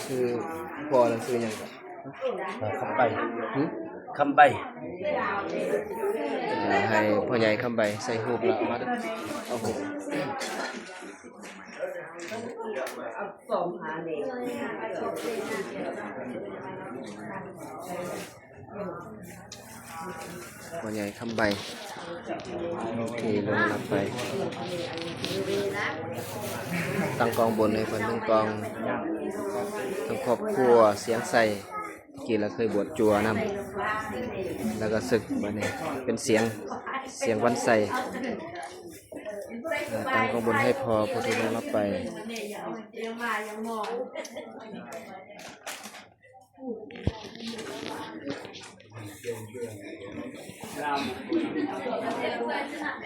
คือพอแล้วคืออย่างคำใบคำใบให้พ่อใหญ่คำใบใส่หูปละมาโอ้โหพ่อใหญ่คำใบที่ลงรับไปตั้งกองบนให้เพิ่นทั้งกองทั้งครอบครัวเสียงใส่กี่ละเคยบวชจัวนำแล้วก็ศึกมาเนี่ยเป็นเสียงวันใส่ตั้งกองบนให้พอพอที่ลงรับไป